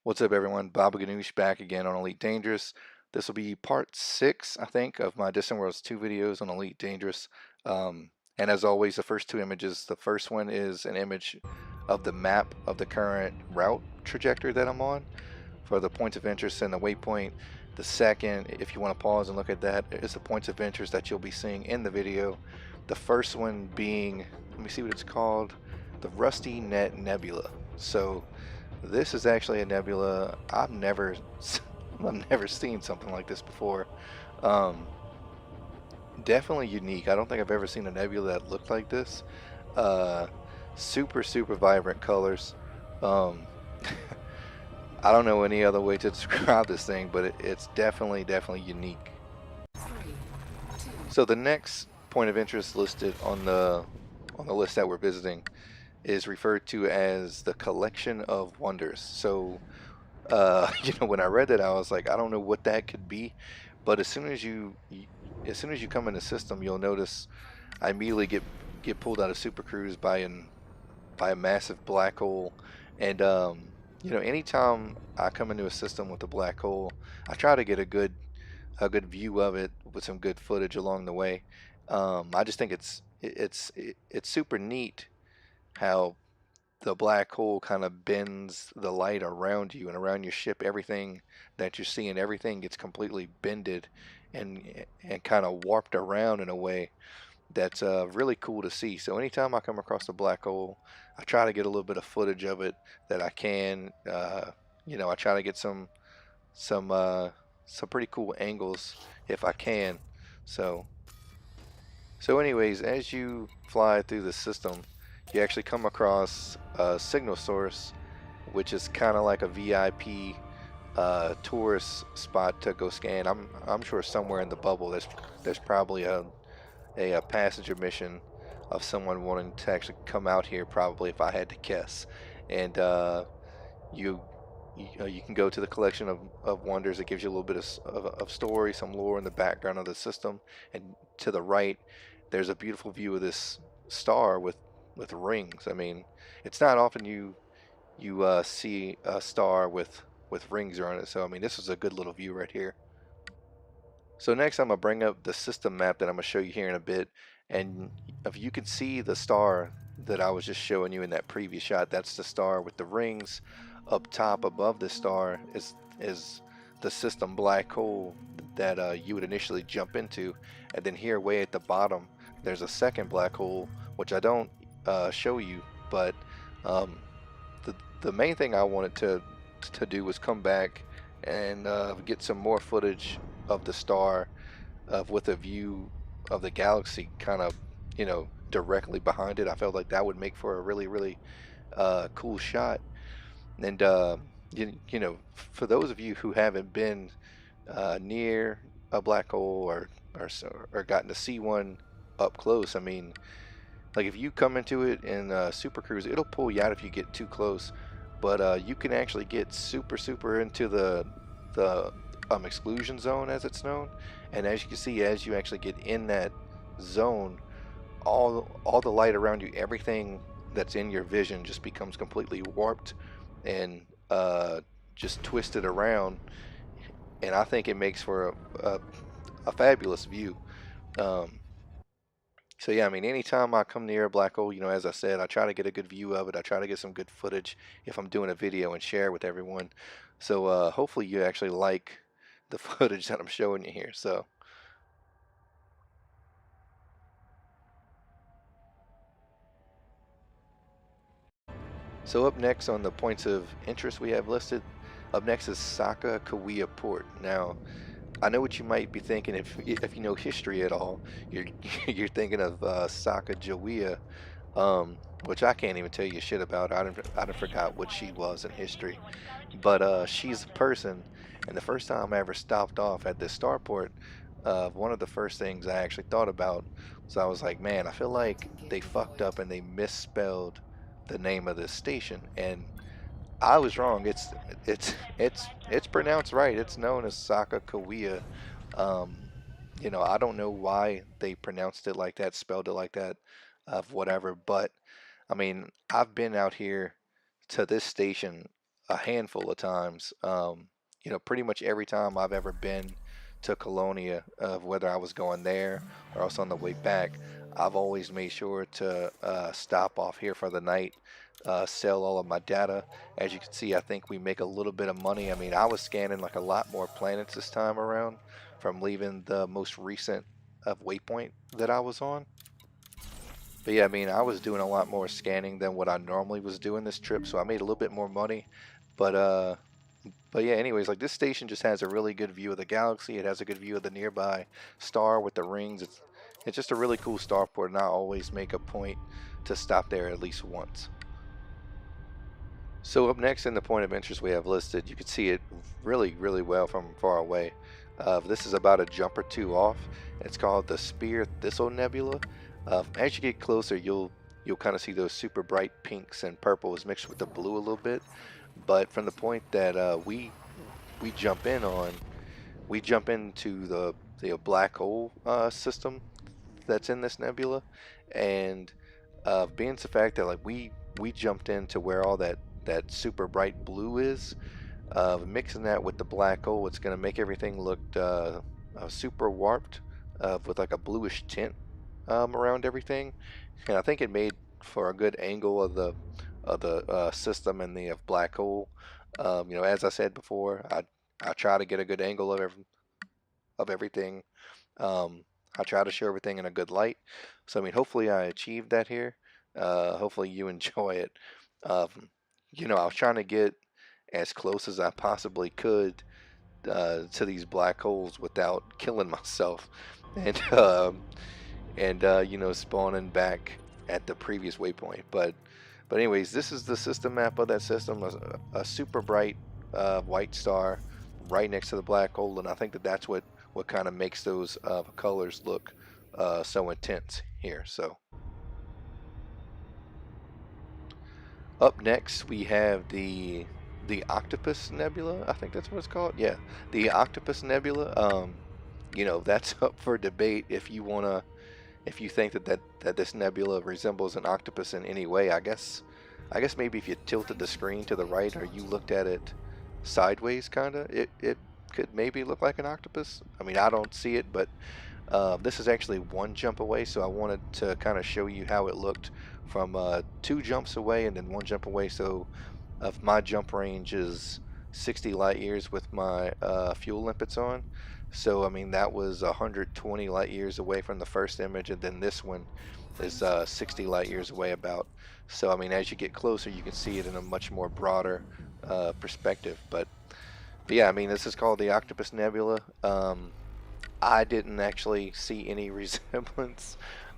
What's up, everyone? Baba Ganoush back again on Elite Dangerous. This will be part 6, I think, of my Distant Worlds 2 videos on Elite Dangerous. And as always, the first two images, the first one is an image of the map of the current route trajectory that I'm on for the points of interest and the waypoint. The second, if you want to pause and look at that, is the points of interest that you'll be seeing in the video. The first one being, let me see what it's called, the Llyn Nebula. So this is actually a nebula I've never seen something like this before. Um, Definitely unique. I don't think I've ever seen a nebula that looked like this. Uh, super vibrant colors. Um, I don't know any other way to describe this thing, but it's definitely unique. So the next point of interest listed on the list that we're visiting is referred to as the collection of wonders. So when I read that, I was like, I don't know what that could be, but as soon as you come in the system, you'll notice I immediately get pulled out of Super Cruise by a massive black hole. And anytime I come into a system with a black hole, I try to get a good view of it with some good footage along the way. I just think it's super neat how the black hole kind of bends the light around you and around your ship. Everything that you're seeing, everything gets completely bended and kind of warped around in a way that's really cool to see. So anytime I come across a black hole, I try to get a little bit of footage of it that I can. I try to get some some pretty cool angles if I can. So anyways, as you fly through the system, you actually come across a signal source, which is kind of like a VIP tourist spot to go scan. I'm sure somewhere in the bubble there's probably a passenger mission of someone wanting to actually come out here, probably, if I had to guess. And you you can go to the collection of wonders. It gives you a little bit of story, some lore in the background of the system. And to the right, there's a beautiful view of this star with rings. I mean, it's not often you see a star with rings around it. So I mean, this is a good little view right here. So next I'm going to bring up the system map that I'm going to show you here in a bit, and if you can see the star that I was just showing you in that previous shot, that's the star with the rings. Up top above the star is the system black hole that you would initially jump into, and then here way at the bottom there's a second black hole which I don't show you, but um, the main thing I wanted to do was come back and get some more footage of the star with a view of the galaxy kind of directly behind it. I felt like that would make for a really cool shot. And for those of you who haven't been near a black hole or gotten to see one up close, I mean, like if you come into it in Super Cruise, it'll pull you out if you get too close, but you can actually get super into the exclusion zone, as it's known. And as you can see, as you actually get in that zone, all the light around you, everything that's in your vision just becomes completely warped and just twisted around. And I think it makes for a fabulous view. Um, so yeah, I mean, anytime I come near a black hole, as I said, I try to get a good view of it. I try to get some good footage if I'm doing a video and share with everyone. So hopefully you actually like the footage that I'm showing you here. So up next on the points of interest we have listed, up next is Sakakawea Port. Now, I know what you might be thinking if you know history at all. You're you're thinking of Sacaqawea, which I can't even tell you shit about. I done forgot what she was in history, but she's a person. And the first time I ever stopped off at this starport, one of the first things I actually thought about was I was like, man, I feel like they fucked up and they misspelled the name of this station, and I was wrong. It's pronounced right. It's known as Sakakawea. Um, I don't know why they pronounced it like that, spelled it like that, of whatever. But I mean, I've been out here to this station a handful of times. You know, pretty much every time I've ever been to Colonia, of whether I was going there or else on the way back, I've always made sure to stop off here for the night, sell all of my data. As you can see, I think we make a little bit of money. I mean, I was scanning like a lot more planets this time around from leaving the most recent of Waypoint that I was on. But yeah, I mean, I was doing a lot more scanning than what I normally was doing this trip, so I made a little bit more money. But uh, but yeah, anyways, like this station just has a really good view of the galaxy. It has a good view of the nearby star with the rings. It's just a really cool starport, and I always make a point to stop there at least once. So up next in the point of interest we have listed, you can see it really, really well from far away. This is about a jump or two off. It's called the Spear Thistle Nebula. As you get closer, you'll kind of see those super bright pinks and purples mixed with the blue a little bit. But from the point that we jump in on, we jump into the black hole system that's in this nebula, and being the fact that like we jumped into where all that super bright blue is, mixing that with the black hole, it's going to make everything look super warped, with like a bluish tint around everything. And I think it made for a good angle of the system and the black hole. You know, as I said before, I try to get a good angle of everything. I try to show everything in a good light. So I mean, hopefully I achieved that here. Hopefully you enjoy it. Um, you know, I was trying to get as close as I possibly could to these black holes without killing myself, and you know, spawning back at the previous waypoint. But anyways, this is the system map of that system. A super bright white star right next to the black hole, and I think that's what kind of makes those colors look so intense here. So up next we have the Octopus Nebula. I think that's what it's called. Yeah, the Octopus Nebula. You know, that's up for debate if you think that this nebula resembles an octopus in any way. I guess maybe if you tilted the screen to the right or you looked at it sideways, kinda, it could maybe look like an octopus. I mean, I don't see it, but this is actually one jump away, so I wanted to kind of show you how it looked from two jumps away and then one jump away. So if my jump range is 60 light years with my fuel limpets on, so I mean that was 120 light years away from the first image, and then this one is 60 light years away about. So I mean, as you get closer, you can see it in a much more broader perspective. But yeah, I mean, this is called the Octopus Nebula. I didn't actually see any resemblance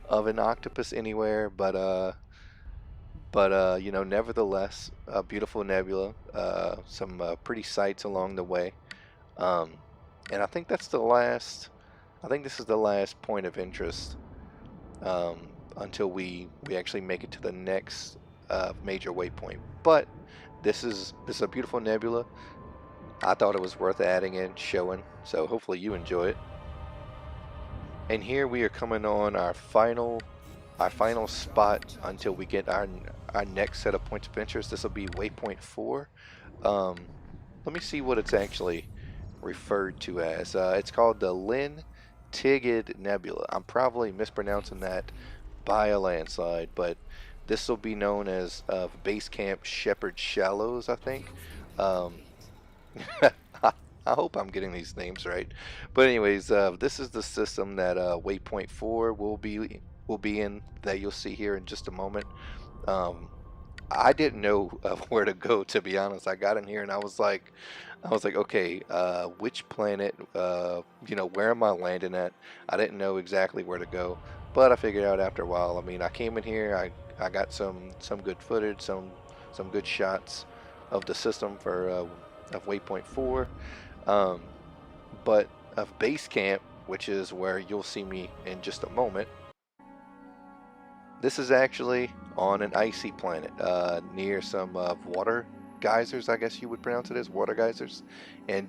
of an octopus anywhere, but you know, nevertheless, a beautiful nebula, some pretty sights along the way, um, and I think that's the last. I think this is the last point of interest until we actually make it to the next major waypoint. But this is a beautiful nebula. I thought it was worth adding in, showing. So hopefully you enjoy it. And here we are coming on our final spot until we get our next set of points of interest. This will be waypoint 4. Let me see what it's actually referred to as. It's called the Llyn Tegid Nebula. I'm probably mispronouncing that by a landslide, but this will be known as Basecamp Shepherd Shallows, I think. I hope I'm getting these names right. But anyways, this is the system that Waypoint 4 will be in, that you'll see here in just a moment. I didn't know where to go, to be honest. I got in here and I was like, okay, which planet? You know, where am I landing at? I didn't know exactly where to go, but I figured out after a while. I mean, I came in here, I got some good footage, some good shots of the system for of Waypoint 4. But of base camp, which is where you'll see me in just a moment, this is actually on an icy planet near some water geysers, I guess you would pronounce it as water geysers. And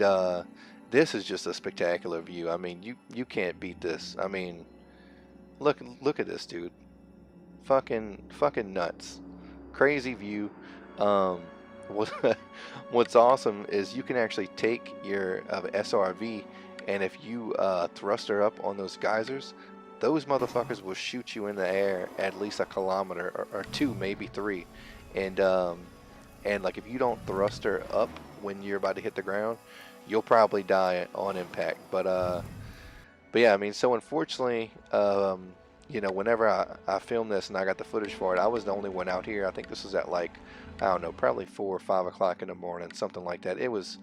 this is just a spectacular view. I mean, you can't beat this. I mean, look at this, dude. Fucking nuts. Crazy view. what, what's awesome is you can actually take your SRV, and if you thrust her up on those geysers, those motherfuckers will shoot you in the air at least a kilometer or two, maybe three, and like if you don't thrust her up when you're about to hit the ground, you'll probably die on impact. But yeah, I mean, so unfortunately, whenever I filmed this and I got the footage for it, I was the only one out here. I think this was at like, I don't know, probably 4 or 5 o'clock in the morning, something like that. It was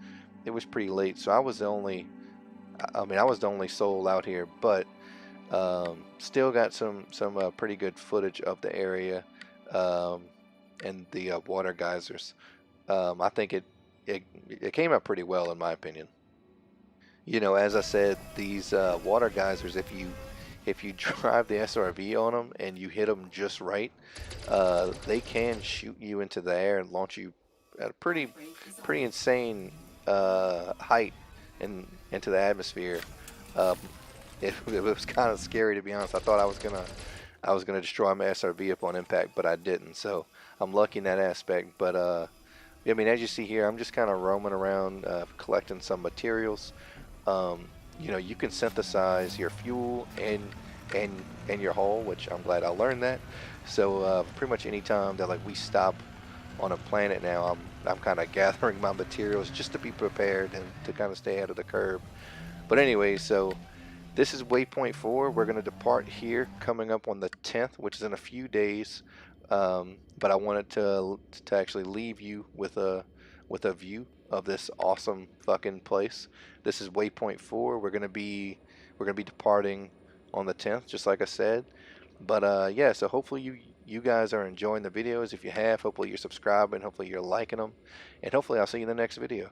pretty late, so I was the only, I mean, I was the only soul out here, but still got some pretty good footage of the area, um, and the water geysers. I think it came out pretty well in my opinion. As I said, these water geysers, if you drive the SRV on them and you hit them just right, they can shoot you into the air and launch you at a pretty insane height into the atmosphere. Um, it was kind of scary, to be honest. I thought I was gonna destroy my SRV upon impact, but I didn't. So I'm lucky in that aspect. But I mean, as you see here, I'm just kind of roaming around, collecting some materials. Um, you can synthesize your fuel and your hull, which I'm glad I learned that. So pretty much any time that like we stop on a planet now, I'm kind of gathering my materials just to be prepared and to kind of stay ahead of the curve. But anyway, so this is Waypoint 4. We're going to depart here coming up on the 10th, which is in a few days. But I wanted to actually leave you with a view of this awesome fucking place. This is Waypoint 4. We're gonna be departing on the 10th, just like I said. But yeah, so hopefully you guys are enjoying the videos. If you have, hopefully you're subscribing, hopefully you're liking them, and hopefully I'll see you in the next video.